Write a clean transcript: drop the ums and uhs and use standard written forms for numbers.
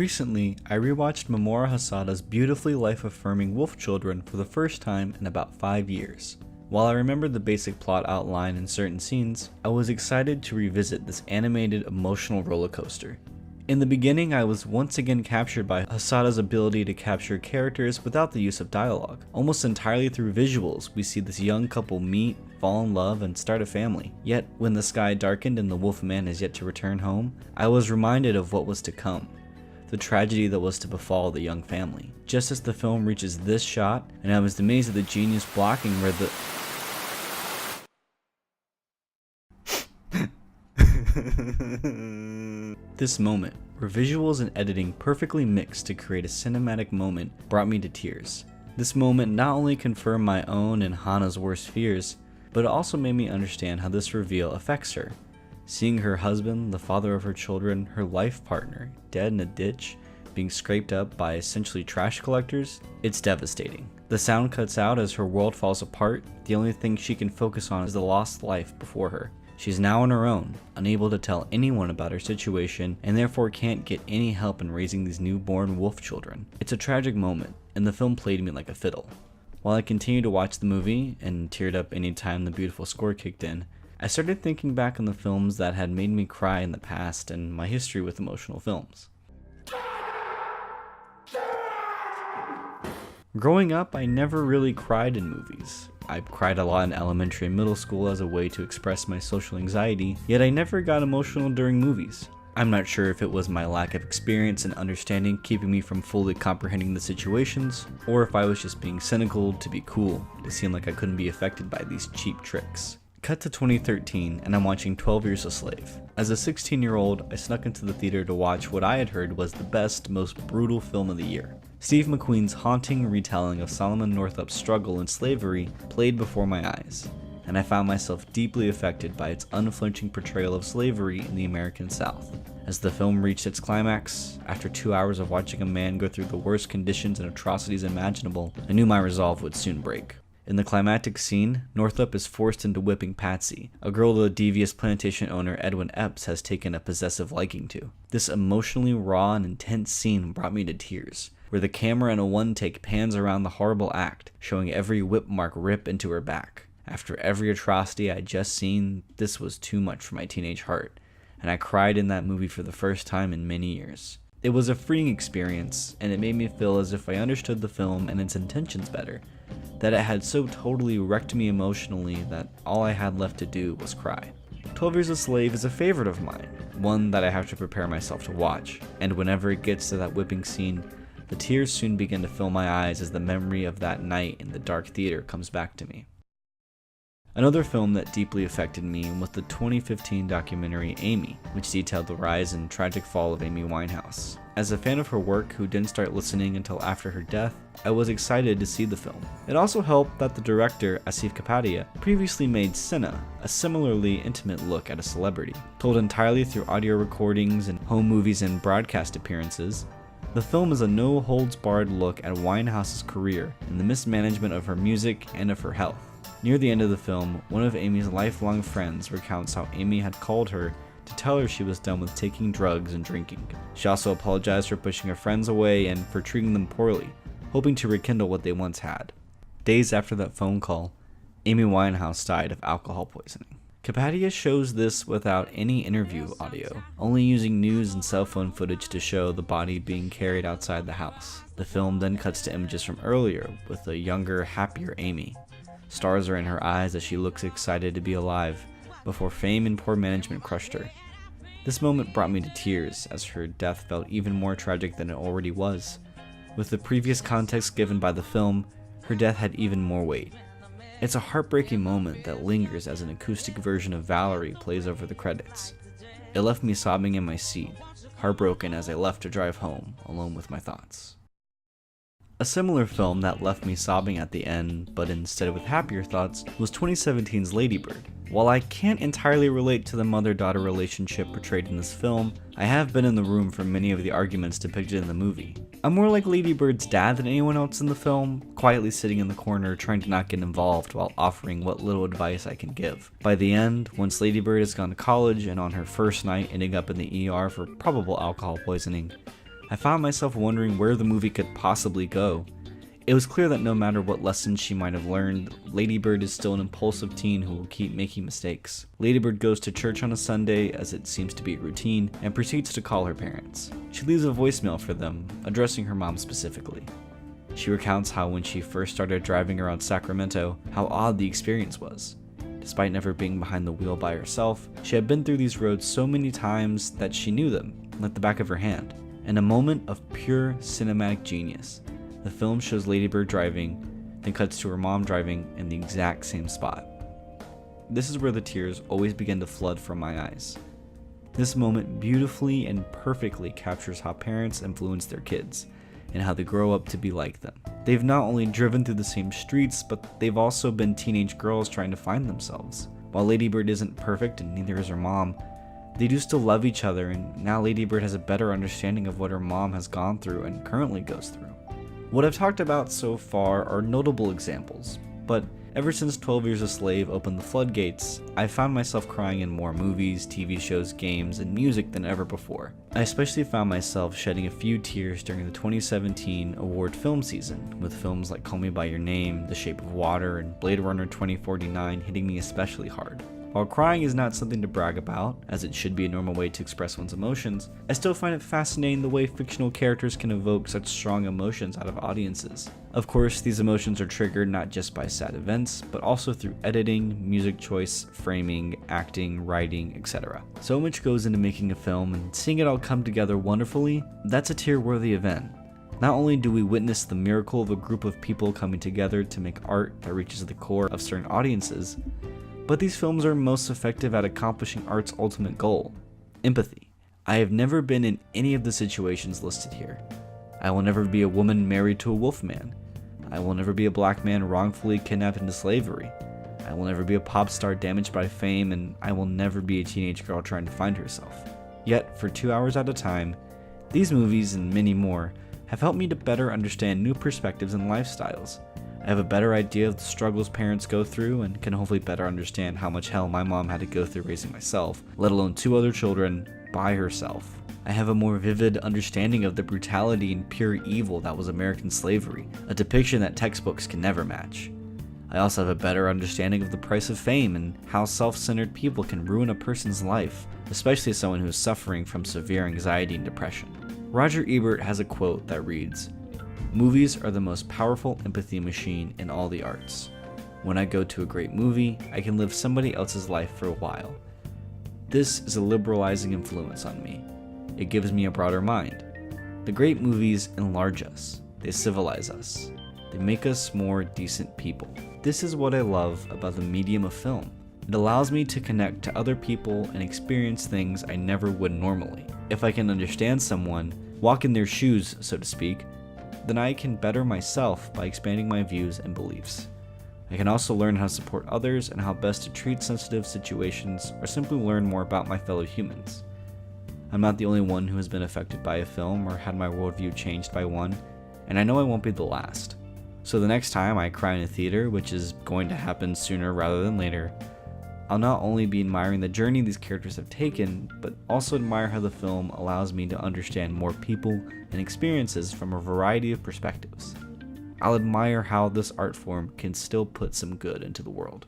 Recently, I rewatched Mamoru Hosoda's beautifully life-affirming Wolf Children for the first time in about 5 years. While I remembered the basic plot outline and certain scenes, I was excited to revisit this animated emotional roller coaster. In the beginning, I was once again captured by Hosoda's ability to capture characters without the use of dialogue. Almost entirely through visuals, we see this young couple meet, fall in love, and start a family. Yet, when the sky darkened and the wolf man is yet to return home, I was reminded of what was to come. The tragedy that was to befall the young family. Just as the film reaches this shot, and I was amazed at the genius blocking where the This moment, where visuals and editing perfectly mixed to create a cinematic moment, brought me to tears. This moment not only confirmed my own and Hana's worst fears, but it also made me understand how this reveal affects her. Seeing her husband, the father of her children, her life partner, dead in a ditch, being scraped up by essentially trash collectors, it's devastating. The sound cuts out as her world falls apart. The only thing she can focus on is the lost life before her. She's now on her own, unable to tell anyone about her situation, and therefore can't get any help in raising these newborn wolf children. It's a tragic moment, and the film played me like a fiddle. While I continued to watch the movie, and teared up any time the beautiful score kicked in, I started thinking back on the films that had made me cry in the past and my history with emotional films. Growing up, I never really cried in movies. I cried a lot in elementary and middle school as a way to express my social anxiety, yet I never got emotional during movies. I'm not sure if it was my lack of experience and understanding keeping me from fully comprehending the situations, or if I was just being cynical to be cool, to seem like I couldn't be affected by these cheap tricks. Cut to 2013, and I'm watching 12 Years a Slave. As a 16-year-old, I snuck into the theater to watch what I had heard was the best, most brutal film of the year. Steve McQueen's haunting retelling of Solomon Northup's struggle in slavery played before my eyes, and I found myself deeply affected by its unflinching portrayal of slavery in the American South. As the film reached its climax, after 2 hours of watching a man go through the worst conditions and atrocities imaginable, I knew my resolve would soon break. In the climactic scene, Northup is forced into whipping Patsy, a girl the devious plantation owner Edwin Epps has taken a possessive liking to. This emotionally raw and intense scene brought me to tears, where the camera in a one-take pans around the horrible act, showing every whip mark rip into her back. After every atrocity I had just seen, this was too much for my teenage heart, and I cried in that movie for the first time in many years. It was a freeing experience, and it made me feel as if I understood the film and its intentions better, that it had so totally wrecked me emotionally that all I had left to do was cry. 12 Years a Slave is a favorite of mine, one that I have to prepare myself to watch, and whenever it gets to that whipping scene, the tears soon begin to fill my eyes as the memory of that night in the dark theater comes back to me. Another film that deeply affected me was the 2015 documentary Amy, which detailed the rise and tragic fall of Amy Winehouse. As a fan of her work who didn't start listening until after her death, I was excited to see the film. It also helped that the director, Asif Kapadia, previously made Cinna, a similarly intimate look at a celebrity. Told entirely through audio recordings and home movies and broadcast appearances, the film is a no-holds-barred look at Winehouse's career and the mismanagement of her music and of her health. Near the end of the film, one of Amy's lifelong friends recounts how Amy had called her to tell her she was done with taking drugs and drinking. She also apologized for pushing her friends away and for treating them poorly, hoping to rekindle what they once had. Days after that phone call, Amy Winehouse died of alcohol poisoning. Kapadia shows this without any interview audio, only using news and cell phone footage to show the body being carried outside the house. The film then cuts to images from earlier with a younger, happier Amy. Stars are in her eyes as she looks excited to be alive, before fame and poor management crushed her. This moment brought me to tears, as her death felt even more tragic than it already was. With the previous context given by the film, her death had even more weight. It's a heartbreaking moment that lingers as an acoustic version of Valerie plays over the credits. It left me sobbing in my seat, heartbroken as I left to drive home, alone with my thoughts. A similar film that left me sobbing at the end, but instead with happier thoughts, was 2017's Lady Bird. While I can't entirely relate to the mother-daughter relationship portrayed in this film, I have been in the room for many of the arguments depicted in the movie. I'm more like Lady Bird's dad than anyone else in the film, quietly sitting in the corner trying to not get involved while offering what little advice I can give. By the end, once Lady Bird has gone to college and on her first night ending up in the ER for probable alcohol poisoning, I found myself wondering where the movie could possibly go. It was clear that no matter what lessons she might have learned, Lady Bird is still an impulsive teen who will keep making mistakes. Lady Bird goes to church on a Sunday, as it seems to be a routine, and proceeds to call her parents. She leaves a voicemail for them, addressing her mom specifically. She recounts how when she first started driving around Sacramento, how odd the experience was. Despite never being behind the wheel by herself, she had been through these roads so many times that she knew them, like the back of her hand. In a moment of pure cinematic genius, the film shows Lady Bird driving, then cuts to her mom driving in the exact same spot. This is where the tears always begin to flood from my eyes. This moment beautifully and perfectly captures how parents influence their kids, and how they grow up to be like them. They've not only driven through the same streets, but they've also been teenage girls trying to find themselves. While Lady Bird isn't perfect and neither is her mom, they do still love each other, and now Lady Bird has a better understanding of what her mom has gone through and currently goes through. What I've talked about so far are notable examples, but ever since 12 Years a Slave opened the floodgates, I've found myself crying in more movies, TV shows, games, and music than ever before. I especially found myself shedding a few tears during the 2017 award film season, with films like Call Me By Your Name, The Shape of Water, and Blade Runner 2049 hitting me especially hard. While crying is not something to brag about, as it should be a normal way to express one's emotions, I still find it fascinating the way fictional characters can evoke such strong emotions out of audiences. Of course, these emotions are triggered not just by sad events, but also through editing, music choice, framing, acting, writing, etc. So much goes into making a film, and seeing it all come together wonderfully, that's a tear-worthy event. Not only do we witness the miracle of a group of people coming together to make art that reaches the core of certain audiences, but these films are most effective at accomplishing art's ultimate goal: empathy. I have never been in any of the situations listed here. I will never be a woman married to a wolfman. I will never be a black man wrongfully kidnapped into slavery. I will never be a pop star damaged by fame, and I will never be a teenage girl trying to find herself. Yet, for 2 hours at a time, these movies and many more have helped me to better understand new perspectives and lifestyles. I have a better idea of the struggles parents go through, and can hopefully better understand how much hell my mom had to go through raising myself, let alone 2 other children, by herself. I have a more vivid understanding of the brutality and pure evil that was American slavery, a depiction that textbooks can never match. I also have a better understanding of the price of fame and how self-centered people can ruin a person's life, especially someone who is suffering from severe anxiety and depression. Roger Ebert has a quote that reads, "Movies are the most powerful empathy machine in all the arts. When I go to a great movie, I can live somebody else's life for a while. This is a liberalizing influence on me. It gives me a broader mind. The great movies enlarge us. They civilize us. They make us more decent people. This is what I love about the medium of film. It allows me to connect to other people and experience things I never would normally. If I can understand someone, walk in their shoes, so to speak, then I can better myself by expanding my views and beliefs. I can also learn how to support others and how best to treat sensitive situations, or simply learn more about my fellow humans. I'm not the only one who has been affected by a film or had my worldview changed by one, and I know I won't be the last. So the next time I cry in a theater, which is going to happen sooner rather than later, I'll not only be admiring the journey these characters have taken, but also admire how the film allows me to understand more people and experiences from a variety of perspectives. I'll admire how this art form can still put some good into the world.